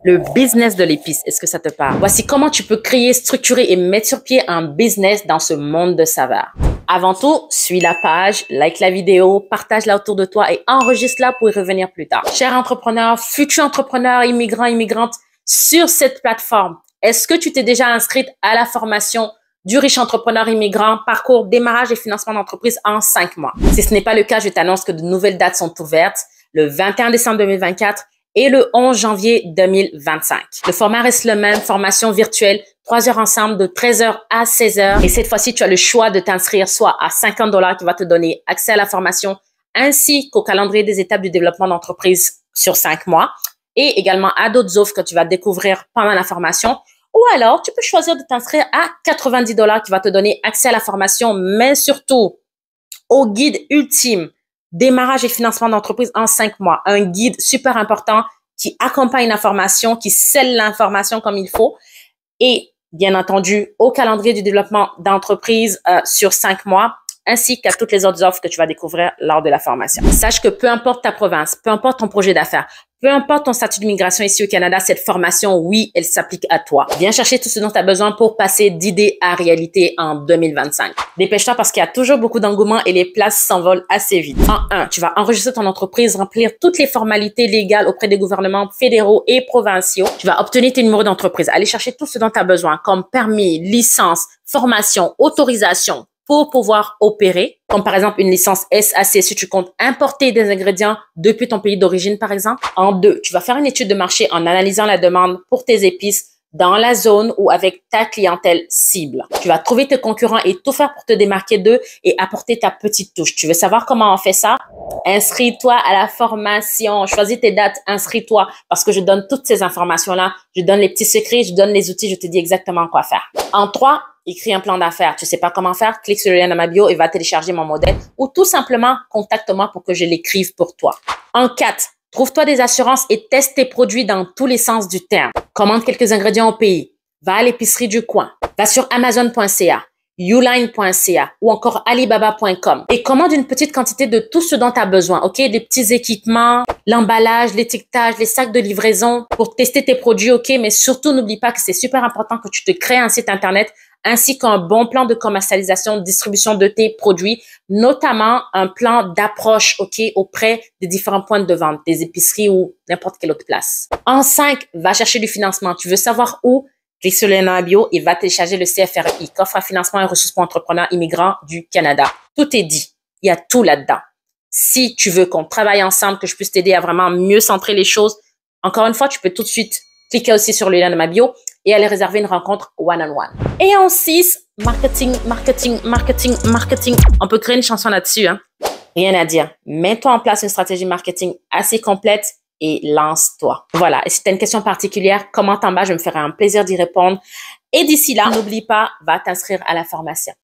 Le business de l'épice, est-ce que ça te parle? Voici comment tu peux créer, structurer et mettre sur pied un business dans ce monde de saveurs. Avant tout, suis la page, like la vidéo, partage-la autour de toi et enregistre-la pour y revenir plus tard. Chers entrepreneurs, futurs entrepreneurs, immigrants, immigrantes, sur cette plateforme, est-ce que tu t'es déjà inscrite à la formation du riche entrepreneur immigrant, parcours, démarrage et financement d'entreprise en 5 mois? Si ce n'est pas le cas, je t'annonce que de nouvelles dates sont ouvertes le 21 décembre 2024 et le 11 janvier 2025. Le format reste le même, formation virtuelle, 3 heures ensemble de 13 heures à 16 heures. Et cette fois-ci, tu as le choix de t'inscrire soit à 50 $ qui va te donner accès à la formation ainsi qu'au calendrier des étapes du développement d'entreprise sur 5 mois et également à d'autres offres que tu vas découvrir pendant la formation. Ou alors, tu peux choisir de t'inscrire à 90 $ qui va te donner accès à la formation, mais surtout au guide ultime démarrage et financement d'entreprise en 5 mois. Un guide super important qui accompagne l'information, qui scelle l'information comme il faut et bien entendu au calendrier du développement d'entreprise sur 5 mois ainsi qu'à toutes les autres offres que tu vas découvrir lors de la formation. Sache que peu importe ta province, peu importe ton projet d'affaires, peu importe ton statut d'immigration ici au Canada, cette formation, oui, elle s'applique à toi. Viens chercher tout ce dont tu as besoin pour passer d'idée à réalité en 2025. Dépêche-toi parce qu'il y a toujours beaucoup d'engouement et les places s'envolent assez vite. En 1, tu vas enregistrer ton entreprise, remplir toutes les formalités légales auprès des gouvernements fédéraux et provinciaux. Tu vas obtenir tes numéros d'entreprise, aller chercher tout ce dont tu as besoin comme permis, licence, formation, autorisation, pour pouvoir opérer, comme par exemple une licence SAC si tu comptes importer des ingrédients depuis ton pays d'origine par exemple. En 2, tu vas faire une étude de marché en analysant la demande pour tes épices dans la zone ou avec ta clientèle cible. Tu vas trouver tes concurrents et tout faire pour te démarquer d'eux et apporter ta petite touche. Tu veux savoir comment on fait ça? Inscris-toi à la formation, choisis tes dates, inscris-toi parce que je donne toutes ces informations-là. Je donne les petits secrets, je donne les outils, je te dis exactement quoi faire. En 3, écris un plan d'affaires. Tu sais pas comment faire? Clique sur le lien dans ma bio et va télécharger mon modèle ou tout simplement contacte-moi pour que je l'écrive pour toi. En 4, trouve-toi des assurances et teste tes produits dans tous les sens du terme. Commande quelques ingrédients au pays. Va à l'épicerie du coin. Va sur Amazon.ca, Uline.ca ou encore Alibaba.com et commande une petite quantité de tout ce dont tu as besoin. OK? Des petits équipements, l'emballage, l'étiquetage, les sacs de livraison pour tester tes produits. OK? Mais surtout, n'oublie pas que c'est super important que tu te crées un site Internet ainsi qu'un bon plan de commercialisation, de distribution de tes produits, notamment un plan d'approche, OK, auprès des différents points de vente, des épiceries ou n'importe quelle autre place. En 5, va chercher du financement. Tu veux savoir où? Clique sur le lien dans la bio et va télécharger le CFRI, Coffre à financement et ressources pour entrepreneurs immigrants du Canada. Tout est dit. Il y a tout là-dedans. Si tu veux qu'on travaille ensemble, que je puisse t'aider à vraiment mieux centrer les choses, encore une fois, tu peux tout de suite cliquer aussi sur le lien de ma bio et aller réserver une rencontre one-on-one. Et en 6, marketing, marketing, marketing, marketing. On peut créer une chanson là-dessus, hein? Rien à dire. Mets-toi en place une stratégie marketing assez complète et lance-toi. Voilà. Et si tu as une question particulière, commente en bas, je me ferai un plaisir d'y répondre. Et d'ici là, n'oublie pas, va t'inscrire à la formation.